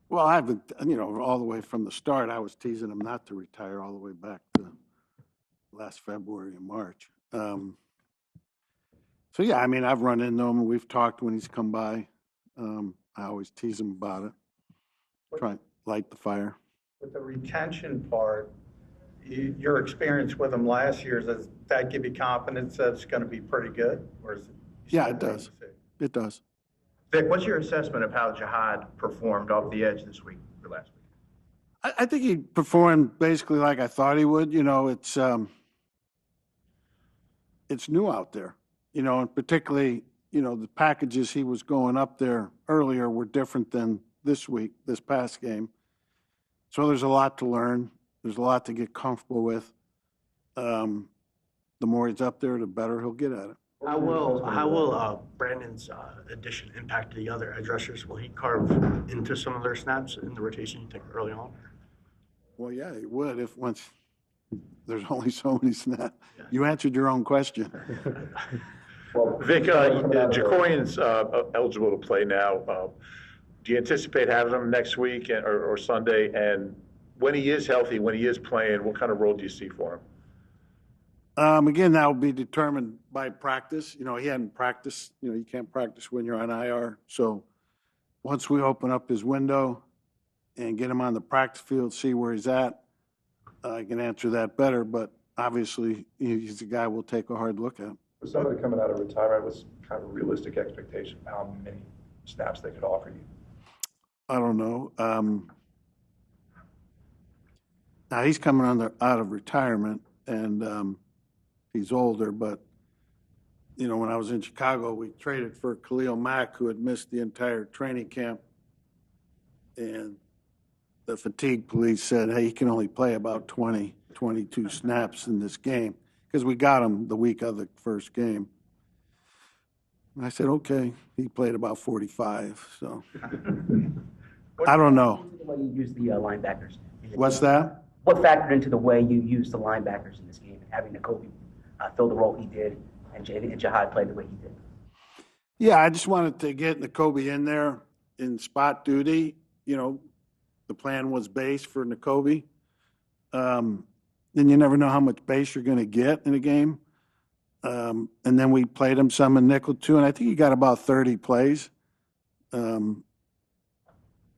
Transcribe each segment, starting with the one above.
Well, I haven't, all the way from the start, I was teasing him not to retire all the way back to last February and March. So yeah, I mean, I've run into him. We've talked when he's come by. I always tease him about it. Try and light the fire. With the retention part, your experience with him last year, does that give you confidence that it's going to be pretty good? Or is it? Yeah, it does. It does. Vic, what's your assessment of how Jihad performed off the edge this week or last week? I think he performed basically like I thought he would. It's new out there, and particularly, the packages he was going up there earlier were different than this past game. So there's a lot to learn. There's a lot to get comfortable with. The more he's up there, the better he'll get at it. How will Brandon's addition impact the other edge rushers? Will he carve into some of their snaps in the rotation you think early on? Well, yeah, he would if once there's only so many snaps. Yeah. You answered your own question. Well, Vic, Jacorian's eligible to play now. Do you anticipate having him next week or Sunday? And when he is healthy, when he is playing, what kind of role do you see for him? Again, that will be determined by practice. He hadn't practiced. You can't practice when you're on IR. So once we open up his window and get him on the practice field, see where he's at, I can answer that better. But obviously, he's a guy we'll take a hard look at. For somebody coming out of retirement, what's kind of a realistic expectation of how many snaps they could offer you? I don't know. Now he's coming out of retirement, and he's older. But when I was in Chicago, we traded for Khalil Mack, who had missed the entire training camp, and the fatigue police said, "Hey, he can only play about 20, 22 snaps in this game," because we got him the week of the first game. And I said, "Okay." He played about 45. So I don't know. The way you use the linebackers. What's that? What factored into the way you used the linebackers in this game, having Nakobe fill the role he did, and Jihad play the way he did? Yeah, I just wanted to get Nakobe in there in spot duty. The plan was base for Nakobe. Then you never know how much base you're going to get in a game. And then we played him some in nickel too, and I think he got about 30 plays,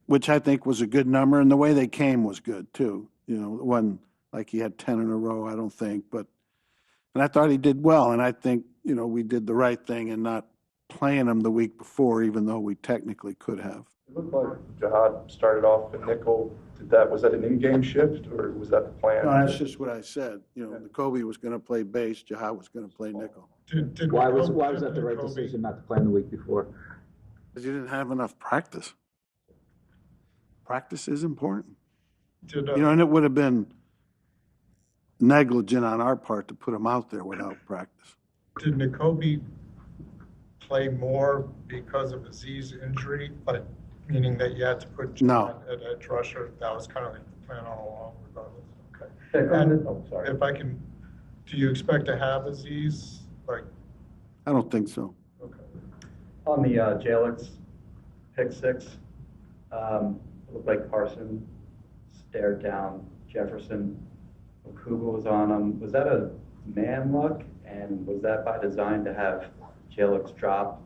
which I think was a good number. And the way they came was good too. It wasn't like he had 10 in a row, I don't think. And I thought he did well, and I think, we did the right thing in not playing him the week before, even though we technically could have. It looked like Jihad started off in nickel. Was that an in-game shift, or was that the plan? No, that's just what I said. Nakobe was going to play base, Jihad was going to play nickel. Why was that the right decision not to play him the week before? Because you didn't have enough practice. Practice is important. And it would have been negligent on our part to put him out there without practice. Did Nakobe play more because of Aziz's injury, meaning that you had to put John at edge rusher? That was kind of like the plan all along, regardless. Okay. And if I can, do you expect to have Aziz? I don't think so. Okay. On the Jalix pick six, it looked like Carson stared down Jefferson. Okuba was on him. Was that a man look, and was that by design to have Jalix drop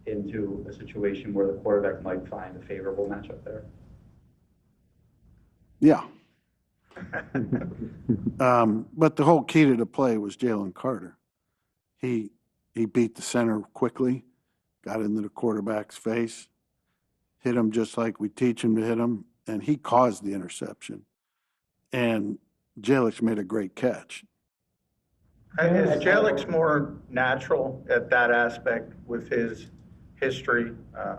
into a situation where the quarterback might find a favorable matchup there? Yeah. But the whole key to the play was Jalen Carter. He beat the center quickly, got into the quarterback's face, hit him just like we teach him to hit him, and he caused the interception. And Jalix made a great catch. Is Jalix more natural at that aspect with his history?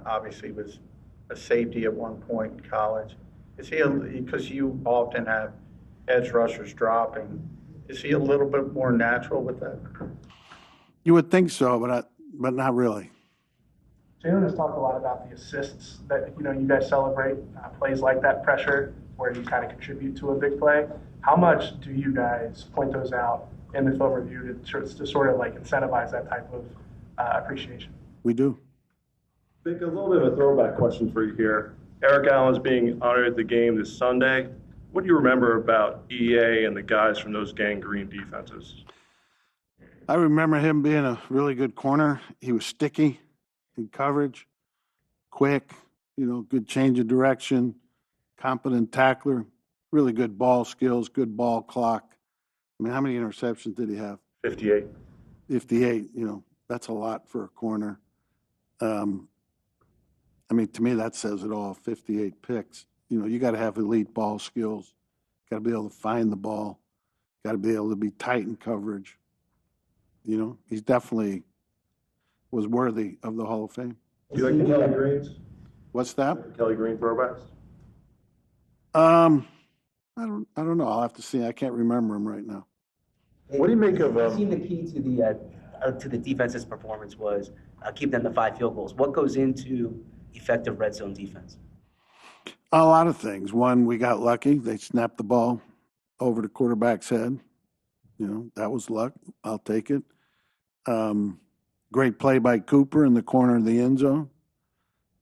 Obviously, was a safety at one point in college. Is he, because you often have edge rushers dropping, is he a little bit more natural with that? You would think so, but not really. Jalen has talked a lot about the assists that you guys celebrate, plays like that pressure where you kind of contribute to a big play. How much do you guys point those out in the film review to sort of like incentivize that type of appreciation? We do. Vic, a little bit of a throwback question for you here. Eric Allen's being honored at the game this Sunday. What do you remember about EA and the guys from those gangrene defenses? I remember him being a really good corner. He was sticky in coverage, quick, good change of direction, competent tackler, really good ball skills, good ball clock. I mean, how many interceptions did he have? 58. 58, that's a lot for a corner. I mean, to me, that says it all, 58 picks. You got to have elite ball skills, got to be able to find the ball, got to be able to be tight in coverage. He's definitely was worthy of the Hall of Fame. Do you like the Kelly Greens? What's that? Kelly Green throwbacks? I don't know. I'll have to see. I can't remember him right now. What do you make of It seemed the key to the defense's performance was keep them to 5 field goals. What goes into effective red zone defense? A lot of things. One, we got lucky. They snapped the ball over the quarterback's head. That was luck. I'll take it. Great play by Cooper in the corner of the end zone.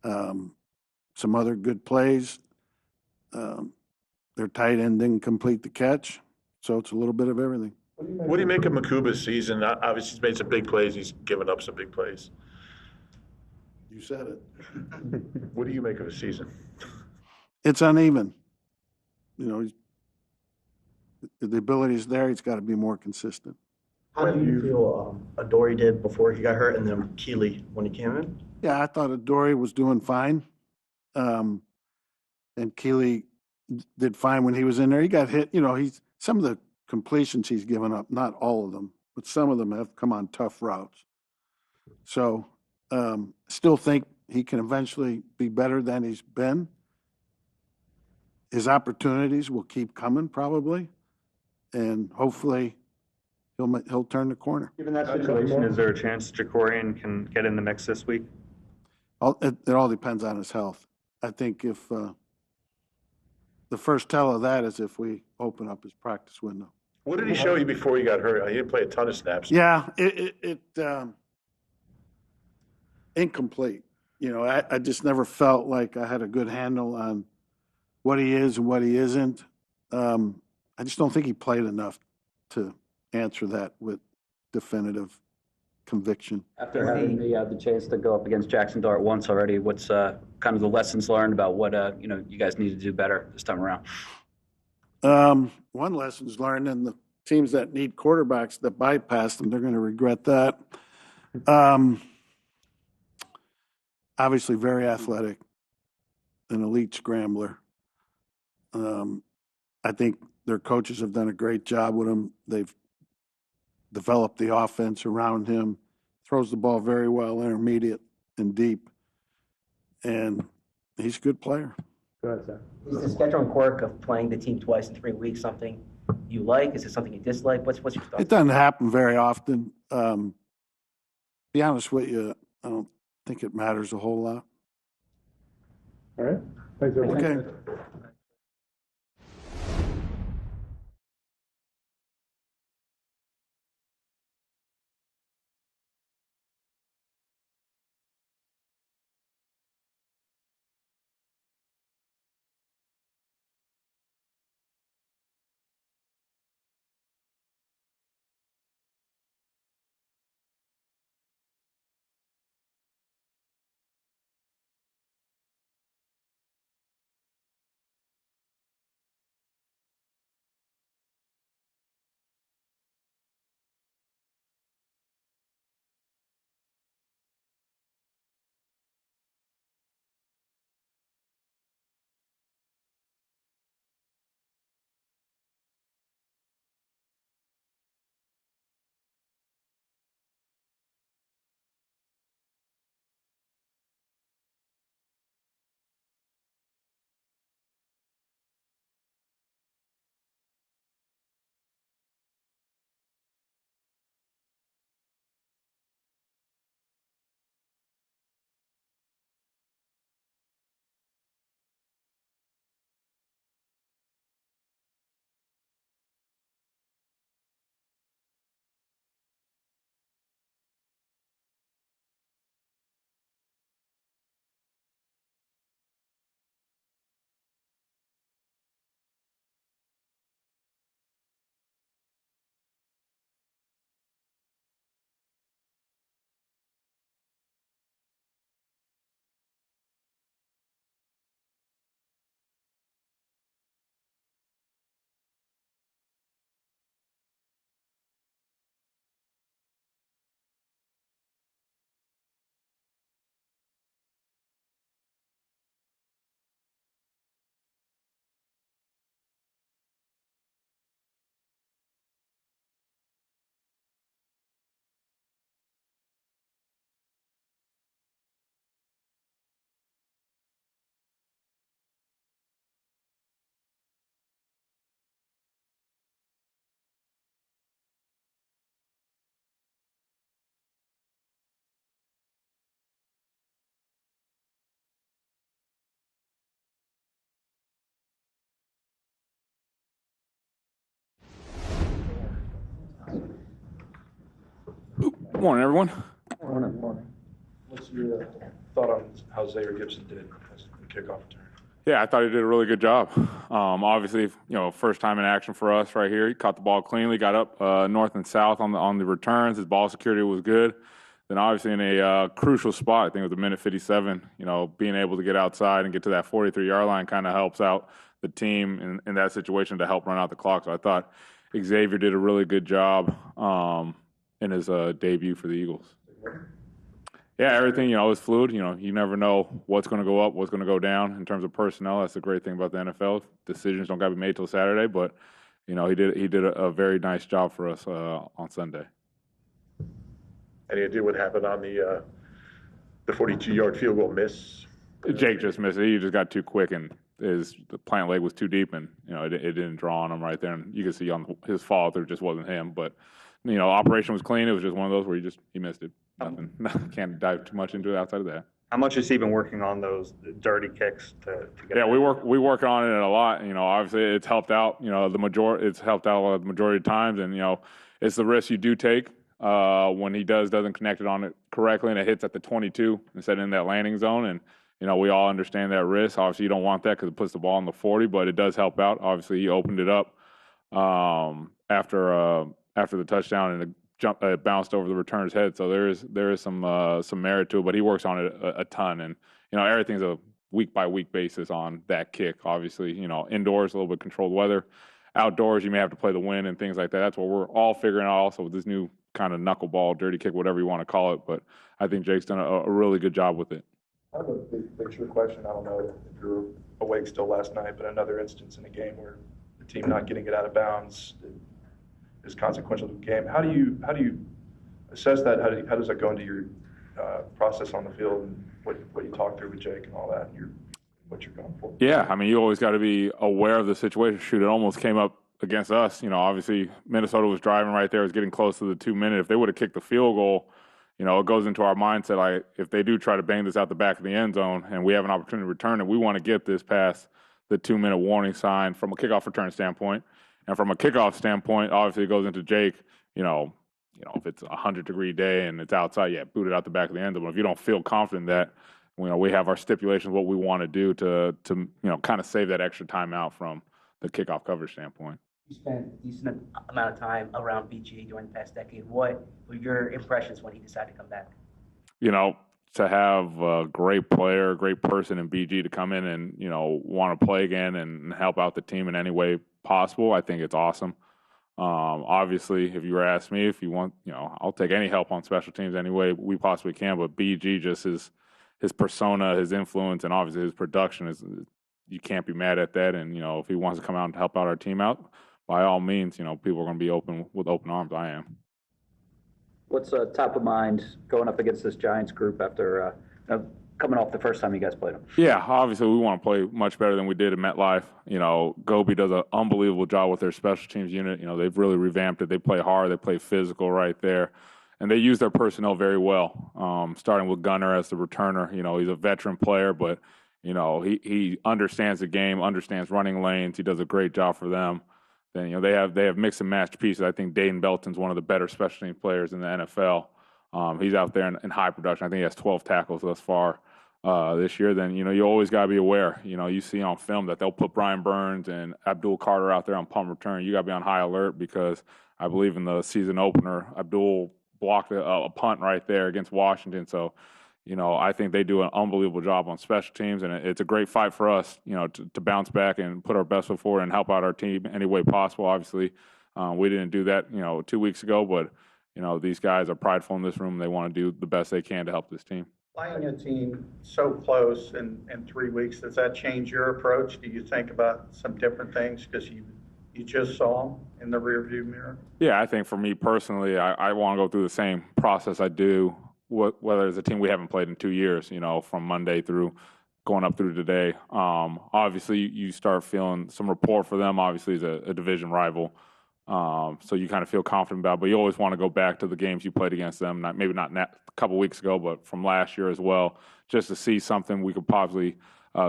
Some other good plays. Their tight end didn't complete the catch. So it's a little bit of everything. What do you make of Makuba's season? Obviously, he's made some big plays. He's given up some big plays. You said it. What do you make of his season? It's uneven. The ability is there. He's got to be more consistent. How do you feel Adoree did before he got hurt, and then Keeley when he came in? Yeah, I thought Adoree was doing fine. And Keeley did fine when he was in there. He got hit. Some of the completions he's given up, not all of them, but some of them have come on tough routes. So still think he can eventually be better than he's been. His opportunities will keep coming probably, and hopefully he'll turn the corner. Given that situation, is there a chance Jacorian can get in the mix this week? It all depends on his health. I think if the first tell of that is if we open up his practice window. What did he show you before he got hurt? He didn't play a ton of snaps. Yeah, it incomplete. I just never felt like I had a good handle on what he is and what he isn't. I just don't think he played enough to answer that with definitive conviction. After having the chance to go up against Jackson Dart once already, what's kind of the lessons learned about what you guys need to do better this time around? One lesson's learned, and the teams that need quarterbacks that bypass them, they're going to regret that. Obviously, very athletic, an elite scrambler. I think their coaches have done a great job with him. They've developed the offense around him. Throws the ball very well, intermediate and deep, and he's a good player. Go ahead, Zach. Is the schedule and quirk of playing the team twice in 3 weeks something you like? Is it something you dislike? What's your thoughts? It doesn't happen very often. Be honest with you, I don't think it matters a whole lot. All right. Thanks, everyone. Okay. Morning, everyone. Morning. What's your thought on how Zaire Gibson did as the kickoff return? Yeah, I thought he did a really good job. Obviously, first time in action for us right here. He caught the ball cleanly, got up north and south on the returns. His ball security was good. Then obviously in a crucial spot, I think it was a minute 57, being able to get outside and get to that 43-yard line kind of helps out the team in that situation to help run out the clock. So I thought Xavier did a really good job in his debut for the Eagles. Yeah, everything, is fluid. You never know what's going to go up, what's going to go down in terms of personnel. That's the great thing about the NFL. Decisions don't got to be made till Saturday, but, he did a very nice job for us on Sunday. Any idea what happened on the 42-yard field goal miss? Jake just missed it. He just got too quick, and the plant leg was too deep, and, it didn't draw on him right there. And you can see on his fall through, it just wasn't him. But, operation was clean. It was just one of those where he missed it. Nothing. Can't dive too much into it outside of that. How much has he been working on those dirty kicks to get? Yeah, we work on it a lot. Obviously it's helped out. It's helped out the majority of times, and it's the risk you do take when he doesn't connect it on it correctly, and it hits at the 22 instead of in that landing zone. And we all understand that risk. Obviously, you don't want that because it puts the ball on the 40, but it does help out. Obviously, he opened it up after the touchdown, and it bounced over the returner's head. So there is some merit to it, but he works on it a ton. And everything's a week by week basis on that kick. Obviously, indoors a little bit controlled weather, outdoors you may have to play the wind and things like that. That's what we're all figuring out also with this new kind of knuckleball, dirty kick, whatever you want to call it. But I think Jake's done a really good job with it. I have a big picture question. I don't know if you were awake still last night, but another instance in a game where the team not getting it out of bounds is consequential to the game. How do you assess that? How does that go into your process on the field and what you talk through with Jake and all that, and what you're going for? Yeah, you always got to be aware of the situation. Shoot, it almost came up against us. Obviously Minnesota was driving right there, was getting close to the 2 minute. If they would have kicked the field goal, it goes into our mindset like if they do try to bang this out the back of the end zone and we have an opportunity to return it, we want to get this past the 2 minute warning sign from a kickoff return standpoint. And from a kickoff standpoint, obviously it goes into Jake, if it's a 100-degree day and it's outside, boot it out the back of the end zone. But if you don't feel confident that, we have our stipulations, what we want to do to kind of save that extra time out from the kickoff coverage standpoint. You spent a decent amount of time around BG during the past decade. What were your impressions when he decided to come back? To have a great player, great person in BG to come in and, want to play again and help out the team in any way possible, I think it's awesome. Obviously, if you were asked me, if you want, I'll take any help on special teams any way we possibly can, but BG just his persona, his influence, and obviously his production you can't be mad at that. And, if he wants to come out and help out our team out, by all means, people are going to be with open arms. I am. What's top of mind going up against this Giants group after coming off the first time you guys played them? Yeah, obviously we want to play much better than we did at MetLife. Gobi does an unbelievable job with their special teams unit. They've really revamped it. They play hard. They play physical right there. And they use their personnel very well, starting with Gunner as the returner. He's a veteran player, but, he understands the game, understands running lanes. He does a great job for them. Then, they have mix and match pieces. I think Dayton Belton's one of the better special teams players in the NFL. He's out there in high production. I think he has 12 tackles thus far this year. Then, you always got to be aware. You see on film that they'll put Brian Burns and Abdul Carter out there on punt return. You got to be on high alert because I believe in the season opener, Abdul blocked a punt right there against Washington. So, I think they do an unbelievable job on special teams, and it's a great fight for us, to bounce back and put our best foot forward and help out our team any way possible. Obviously, we didn't do that, 2 weeks ago, but, these guys are prideful in this room. They want to do the best they can to help this team. Playing a team so close in 3 weeks, does that change your approach? Do you think about some different things because you just saw them in the rearview mirror? Yeah, I think for me personally, I want to go through the same process I do whether it's a team we haven't played in 2 years, from Monday through going up through today. Obviously, you start feeling some rapport for them. Obviously, it's a division rival. So you kind of feel confident about it, but you always want to go back to the games you played against them, maybe not a couple weeks ago, but from last year as well, just to see something we could possibly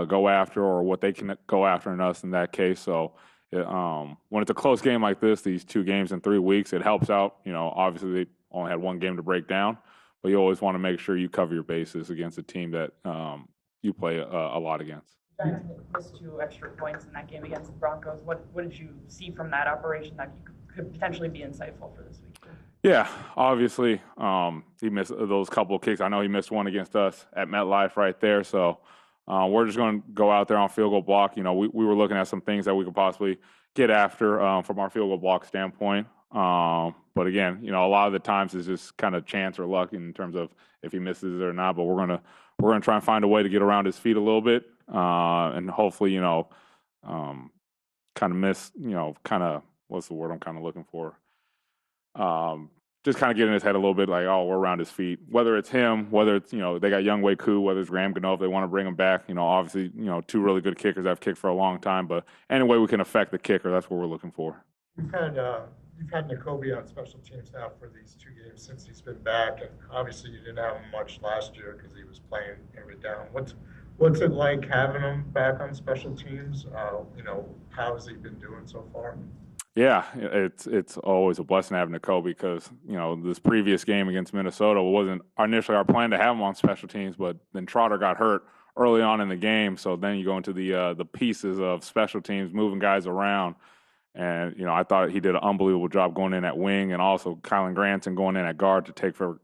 go after or what they can go after in us in that case. So when it's a close game like this, these 2 games in 3 weeks, it helps out. Obviously, only had one game to break down, but you always want to make sure you cover your bases against a team that you play a lot against. Giants missed 2 extra points in that game against the Broncos. What did you see from that operation that could potentially be insightful for this week? Yeah, obviously, he missed those couple of kicks. I know he missed one against us at MetLife right there. So we're just going to go out there on field goal block. You know, we were looking at some things that we could possibly get after from our field goal block standpoint. But again, you know, a lot of the times it's just kind of chance or luck in terms of if he misses it or not. But we're gonna try and find a way to get around his feet a little bit, and hopefully, you know, kind of miss, you know, kind of what's the word I'm kind of looking for. Just kind of get in his head a little bit, like, oh, we're around his feet. Whether it's him, whether it's, you know, they got Young Wei Koo, whether it's Graham Gano, if they want to bring him back, you know, obviously, you know, 2 really good kickers that have kicked for a long time. But any way we can affect the kicker, that's what we're looking for. You've had Nakobe on special teams now for these 2 games since he's been back, and obviously you didn't have him much last year because he was playing every down. What's it like having him back on special teams? You know, how has he been doing so far? Yeah, it's always a blessing having Nakobe because, you know, this previous game against Minnesota wasn't initially our plan to have him on special teams, but then Trotter got hurt early on in the game. So then you go into the pieces of special teams, moving guys around. And, you know, I thought he did an unbelievable job going in at wing and also Kylan Granson going in at guard to take for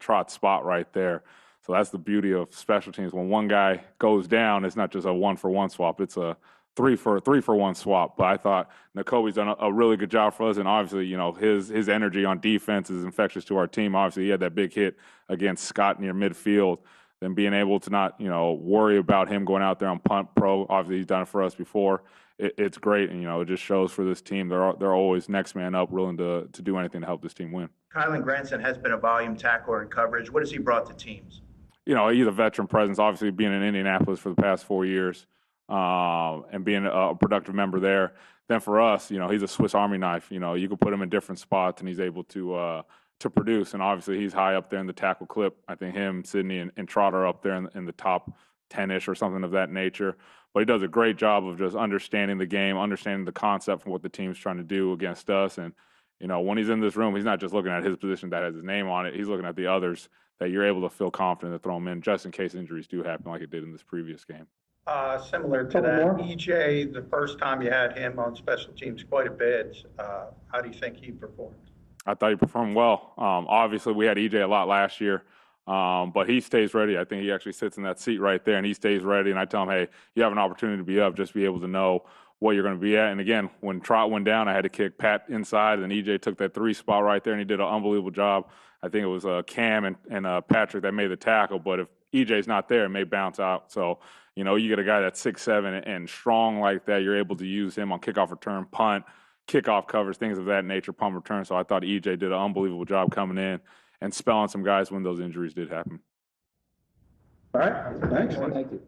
Trott's spot right there. So that's the beauty of special teams. When one guy goes down, it's not just a 1-for-1 swap. It's a 3-for-1 swap. But I thought Nakobe's done a really good job for us. And obviously, you know, his energy on defense is infectious to our team. Obviously, he had that big hit against Scott near midfield. Then being able to not, you know, worry about him going out there on punt pro. Obviously, he's done it for us before. It's great, and you know, it just shows for this team they're always next man up, willing to do anything to help this team win. Kylan Granson has been a volume tackler in coverage. What has he brought to teams? You know, he's a veteran presence. Obviously, being in Indianapolis for the past 4 years, and being a productive member there. Then for us, you know, he's a Swiss Army knife. You know, you can put him in different spots, and he's able to produce. And obviously, he's high up there in the tackle clip. I think him, Sidney, and Trotter are up there in the top 10-ish or something of that nature. But he does a great job of just understanding the game, understanding the concept from what the team's trying to do against us. And, you know, when he's in this room, he's not just looking at his position that has his name on it. He's looking at the others that you're able to feel confident to throw them in just in case injuries do happen like it did in this previous game. Similar to that, EJ, the first time you had him on special teams quite a bit, how do you think he performed? I thought he performed well. Obviously, we had EJ a lot last year. But he stays ready. I think he actually sits in that seat right there, and he stays ready. And I tell him, hey, you have an opportunity to be up, just be able to know what you're going to be at. And again, when Trot went down, I had to kick Pat inside, and EJ took that 3 spot right there, and he did an unbelievable job. I think it was Cam and Patrick that made the tackle. But if EJ's not there, it may bounce out. So, you know, you get a guy that's 6'7" and strong like that, you're able to use him on kickoff return, punt, kickoff covers, things of that nature, punt return. So I thought EJ did an unbelievable job coming in and spelling some guys when those injuries did happen. All right, thanks. Thank you.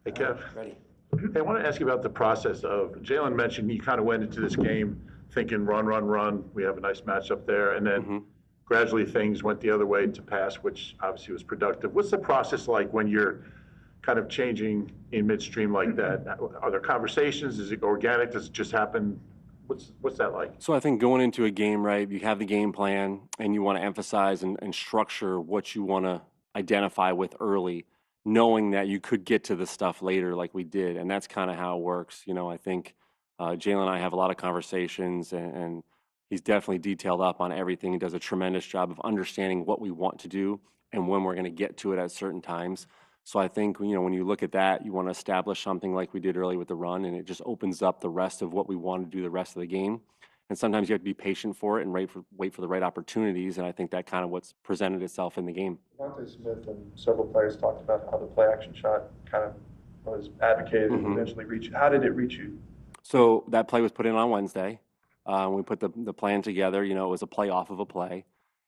Hey, Kev. Ready. Hey, I want to ask you about the process of, Jalen mentioned he kind of went into this game thinking run, run, run. We have a nice matchup there. And then gradually things went the other way to pass, which obviously was productive. What's the process like when you're kind of changing in midstream like that? Are there conversations? Is it organic? Does it just happen? What's that like? So I think going into a game, right, you have the game plan and you want to emphasize and structure what you want to identify with early, knowing that you could get to the stuff later like we did. And that's kind of how it works. You know, I think Jalen and I have a lot of conversations and he's definitely detailed up on everything. He does a tremendous job of understanding what we want to do and when we're going to get to it at certain times. So I think, you know, when you look at that, you want to establish something like we did early with the run, and it just opens up the rest of what we want to do the rest of the game. And sometimes you have to be patient for it and wait for the right opportunities, and I think that kind of what's presented itself in the game. Devontae Smith and several players talked about how the play action shot kind of was advocated and eventually reached you. How did it reach you? So that play was put in on Wednesday. We put the plan together. You know, it was a play off of a play.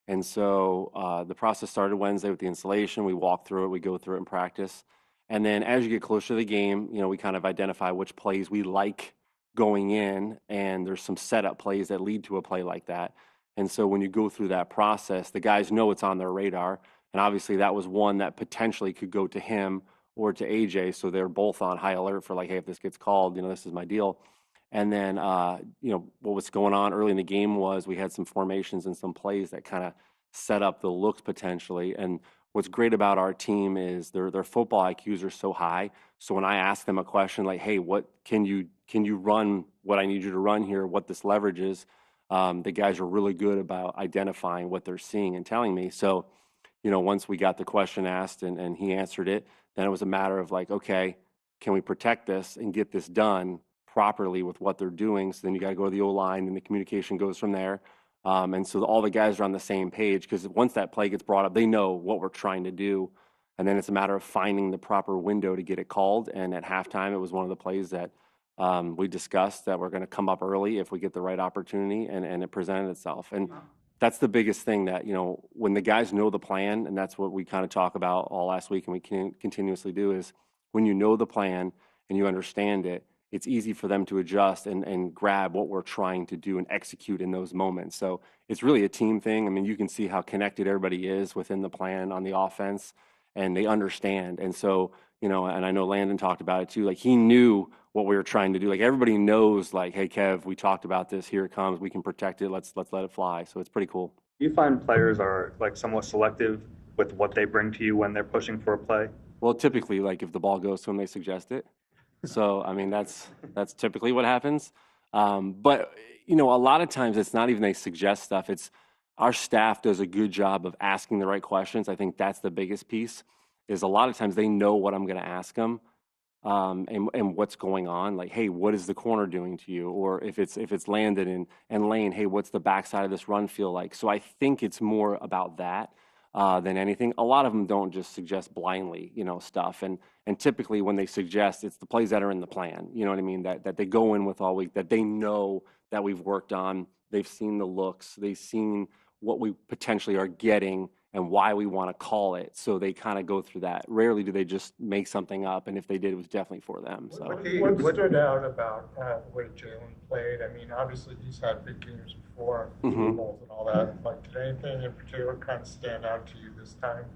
And so the process started Wednesday with the installation. We walk through it, we go through it in practice. And then as you get closer to the game, you know, we kind of identify which plays we like going in. And there's some setup plays that lead to a play like that. And so when you go through that process, the guys know it's on their radar. And obviously that was one that potentially could go to him or to AJ. So they're both on high alert for like, hey, if this gets called, you know, this is my deal. And then, you know, what was going on early in the game was we had some formations and some plays that kind of set up the looks potentially. And what's great about our team is their football IQs are so high. So when I ask them a question like, hey, what can you run what I need you to run here, what this leverage is, the guys are really good about identifying what they're seeing and telling me. So, you know, once we got the question asked and he answered it, then it was a matter of like, okay, can we protect this and get this done properly with what they're doing? So then you got to go to the O-line and the communication goes from there. And so all the guys are on the same page because once that play gets brought up, they know what we're trying to do. And then it's a matter of finding the proper window to get it called. And at halftime, it was one of the plays that we discussed that we're going to come up early if we get the right opportunity, and it presented itself. And that's the biggest thing that, you know, when the guys know the plan, and that's what we kind of talk about all last week and we can continuously do, is when you know the plan and you understand it, it's easy for them to adjust and grab what we're trying to do and execute in those moments. So it's really a team thing. I mean, you can see how connected everybody is within the plan on the offense, and they understand. And so, you know, and I know Landon talked about it too, like he knew what we were trying to do. Like everybody knows, like, hey, Kev, we talked about this, here it comes, we can protect it, let's let it fly. So it's pretty cool. Do you find players are like somewhat selective with what they bring to you when they're pushing for a play? Well, typically, like if the ball goes to them, they suggest it. So, I mean, that's typically what happens. But, you know, a lot of times it's not even they suggest stuff. It's our staff does a good job of asking the right questions. I think that's the biggest piece, is a lot of times they know what I'm going to ask them, and what's going on. Like, hey, what is the corner doing to you? Or if it's Landon and Lane, hey, what's the backside of this run feel like? So I think it's more about that. Than anything. A lot of them don't just suggest blindly, you know, stuff. And typically when they suggest, it's the plays that are in the plan, you know what I mean, that they go in with all week, that they know that we've worked on. They've seen the looks, they've seen what we potentially are getting and why we want to call it. So they kind of go through that. Rarely do they just make something up, and if they did, it was definitely for them. So What stood out about the way Jalen played? I mean, obviously he's had big games before, Super Bowls and all that. Like, did anything in particular kind of stand out to you this time?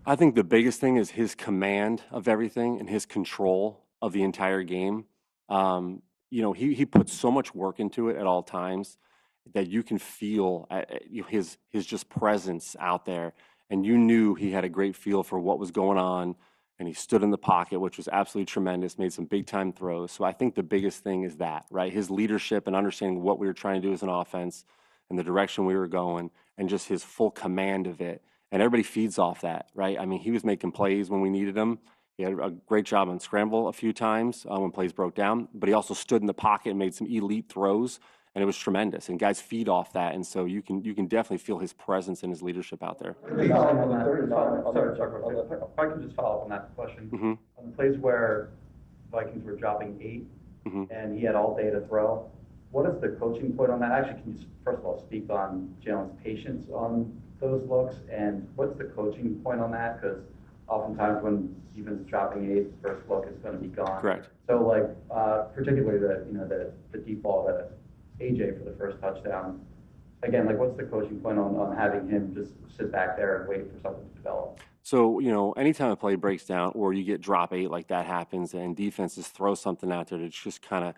I think the biggest thing is his command of everything and his control of the entire game. You know, he puts so much work into it at all times that you can feel his just presence out there, and you knew he had a great feel for what was going on, and he stood in the pocket, which was absolutely tremendous, made some big time throws. So I think the biggest thing is that, right? His leadership and understanding what we were trying to do as an offense and the direction we were going, and just his full command of it. And everybody feeds off that, right? I mean, he was making plays when we needed him. He had a great job on scramble a few times when plays broke down, but he also stood in the pocket and made some elite throws, and it was tremendous. And guys feed off that, and so you can definitely feel his presence and his leadership out there. Sorry, if I could just follow up on that question. On the plays where Vikings were dropping 8 and he had all day to throw, what is the coaching point on that? Actually, can you first of all speak on Jalen's patience on those looks, and what's the coaching point on that? Because oftentimes when defense is dropping eight, the first look is going to be gone. Correct. So like particularly the deep ball to AJ for the first touchdown. Again, like what's the coaching point on having him just sit back there and wait for something to develop? So, anytime a play breaks down or you get drop eight like that happens and defenses throw something out there to just kind of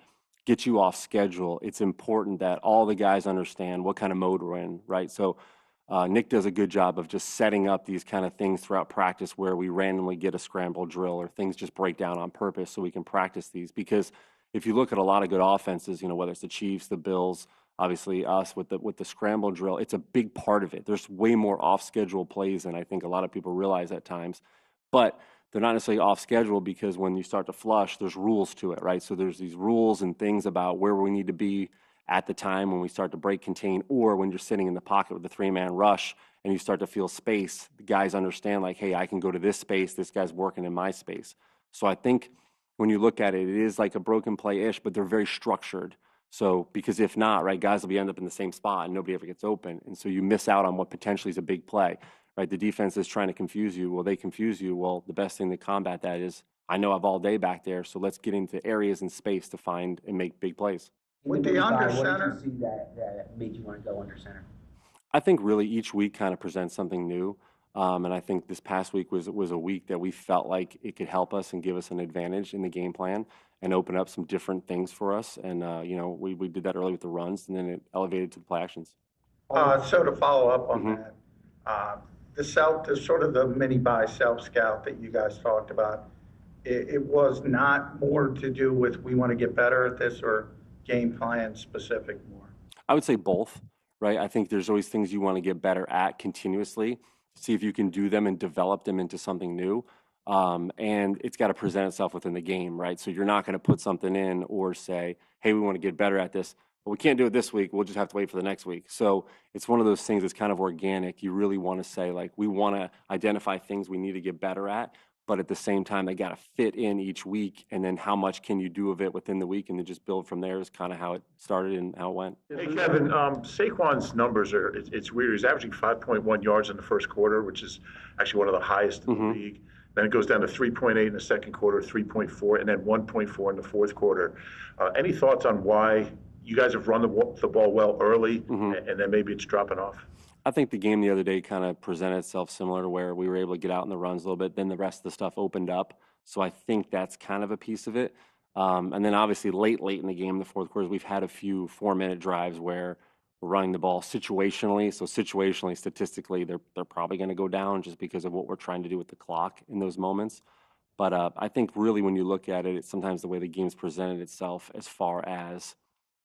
get you off schedule, it's important that all the guys understand what kind of mode we're in, right? So, Nick does a good job of just setting up these kind of things throughout practice where we randomly get a scramble drill or things just break down on purpose so we can practice these. Because if you look at a lot of good offenses, whether it's the Chiefs, the Bills, obviously us with the scramble drill, it's a big part of it. There's way more off schedule plays than I think a lot of people realize at times, but they're not necessarily off schedule because when you start to flush, there's rules to it, right? So there's these rules and things about where we need to be at the time when we start to break contain, or when you're sitting in the pocket with the three-man rush and you start to feel space, the guys understand like, hey, I can go to this space, this guy's working in my space. So I think when you look at it, it is like a broken play-ish, but they're very structured. So, because if not, right, guys will end up in the same spot and nobody ever gets open. And so you miss out on what potentially is a big play, right? The defense is trying to confuse you. Well, they confuse you. Well, the best thing to combat that is, I know I've all day back there, so let's get into areas and space to find and make big plays. With the under What center, did you see that made you want to go under center? I think really each week kind of presents something new. And I think this past week was a week that we felt like it could help us and give us an advantage in the game plan and open up some different things for us. And, we did that early with the runs, and then it elevated to the play actions. so to follow up on Mhm. that, the sort of the mini buy self scout that you guys talked about, it was not more to do with we want to get better at this or game plan specific more. I would say both, right? I think there's always things you want to get better at continuously, see if you can do them and develop them into something new. And it's got to present itself within the game, right? So you're not going to put something in or say, hey, we want to get better at this, but we can't do it this week. We'll just have to wait for the next week. So it's one of those things that's kind of organic. You really want to say, like, we want to identify things we need to get better at, but at the same time, they got to fit in each week. And then how much can you do of it within the week and then just build from there is kind of how it started and how it went. Hey, Kevin, Saquon's numbers it's weird. He's averaging 5.1 yards in the first quarter, which is actually one of the highest in the league. Then it goes down to 3.8 in the second quarter, 3.4, and then 1.4 in the fourth quarter. Any thoughts on why you guys have run the ball well early, and then maybe it's dropping off? I think the game the other day kind of presented itself similar to where we were able to get out in the runs a little bit. Then the rest of the stuff opened up. So I think that's kind of a piece of it. And then obviously late in the game, the fourth quarter, we've had a few 4-minute drives where we're running the ball situationally. So situationally, statistically, they're probably going to go down just because of what we're trying to do with the clock in those moments. But I think really when you look at it, it's sometimes the way the game's presented itself as far as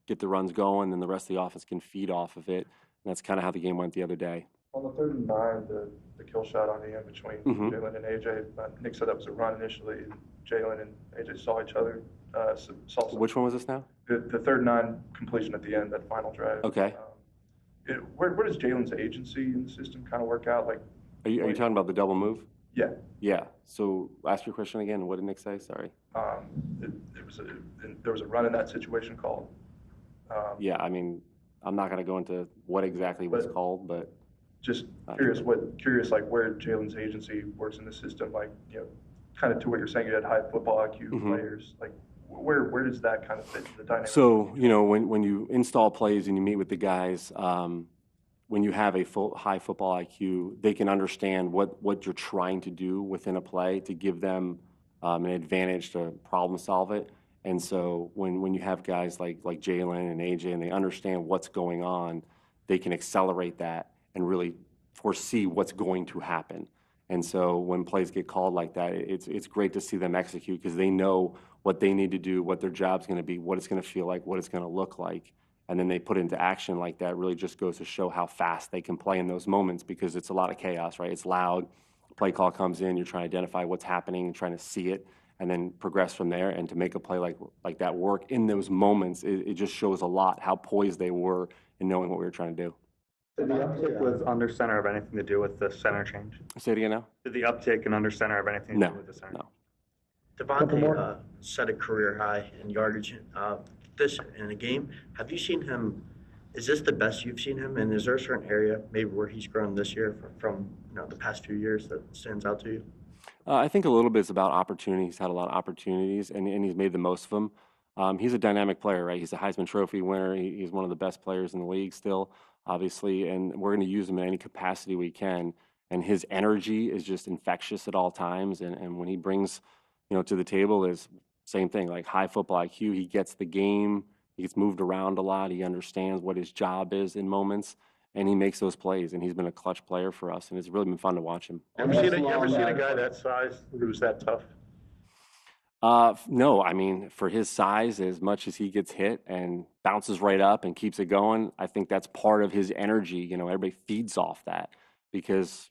get the runs going, and the rest of the offense can feed off of it. And that's kind of how the game went the other day. On the 3rd and 9, the kill shot on the end between Jalen and AJ, Nick said that was a run initially. Jalen and AJ saw each other. Which one was this now? The 3rd and 9 completion at the end, that final drive. Okay. Where does Jalen's agency in the system kind of work out? Like, Are you talking about the double move? Yeah. Yeah. So ask your question again. What did Nick say? Sorry. There was a run in that situation called. Yeah, I mean, I'm not going to go into what exactly was called, but just curious like where Jalen's agency works in the system, like, kind of to what you're saying, you had high football IQ players, like where does that kind of fit into the dynamic? So, when you install plays and you meet with the guys, when you have a high football IQ, they can understand what you're trying to do within a play to give them an advantage to problem solve it. And so when you have guys like Jalen and AJ and they understand what's going on, they can accelerate that and really foresee what's going to happen. And so when plays get called like that, it's great to see them execute because they know what they need to do, what their job's going to be, what it's going to feel like, what it's going to look like. And then they put it into action like that. Really just goes to show how fast they can play in those moments because it's a lot of chaos, right? It's loud. Play call comes in. You're trying to identify what's happening and trying to see it and then progress from there. And to make a play like that work in those moments, it just shows a lot how poised they were in knowing what we were trying to do. Did the uptick with under center have anything to do with the center change? Say it again now? Did the uptick in under center have anything to do with the center? No. Devontae set a career high in yardage in a game. Have you seen him Is this the best you've seen him? And is there a certain area maybe where he's grown this year from the past few years that stands out to you? I think a little bit is about opportunity. He's had a lot of opportunities, and he's made the most of them. He's a dynamic player, right? He's a Heisman Trophy winner. He's one of the best players in the league still, obviously, and we're going to use him in any capacity we can. And his energy is just infectious at all times. And when he brings, to the table is same thing, like high football IQ. He gets the game. He gets moved around a lot. He understands what his job is in moments, and he makes those plays. And he's been a clutch player for us, and it's really been fun to watch him. You ever seen a guy that size who's that tough? No, I mean, for his size, as much as he gets hit and bounces right up and keeps it going, I think that's part of his energy. Everybody feeds off that because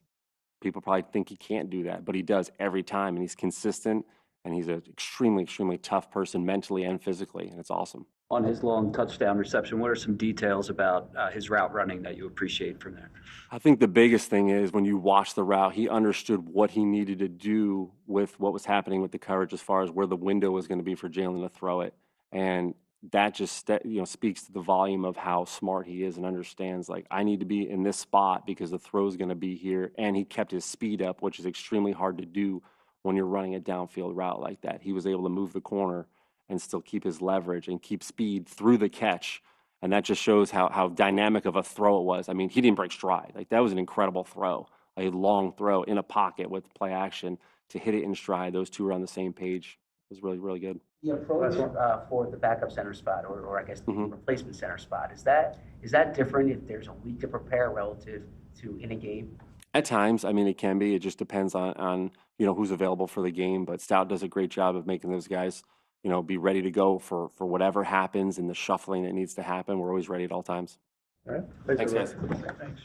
people probably think he can't do that, but he does every time, and he's consistent, and he's an extremely, extremely tough person mentally and physically, and it's awesome. On his long touchdown reception, what are some details about his route running that you appreciate from there? I think the biggest thing is when you watch the route, he understood what he needed to do with what was happening with the coverage as far as where the window was going to be for Jalen to throw it. And that just speaks to the volume of how smart he is and understands, like, I need to be in this spot because the throw is going to be here. And he kept his speed up, which is extremely hard to do when you're running a downfield route like that. He was able to move the corner and still keep his leverage and keep speed through the catch. And that just shows how dynamic of a throw it was. I mean, he didn't break stride. Like, that was an incredible throw, a long throw in a pocket with play action to hit it in stride. Those two were on the same page. It was really, really good. The approach for the backup center spot, or I guess the replacement center spot, is that different if there's a week to prepare relative to in a game? At times, I mean, it can be. It just depends on who's available for the game. But Stout does a great job of making those guys be ready to go for whatever happens and the shuffling that needs to happen. We're always ready at all times. All right. Thanks, guys. Thanks.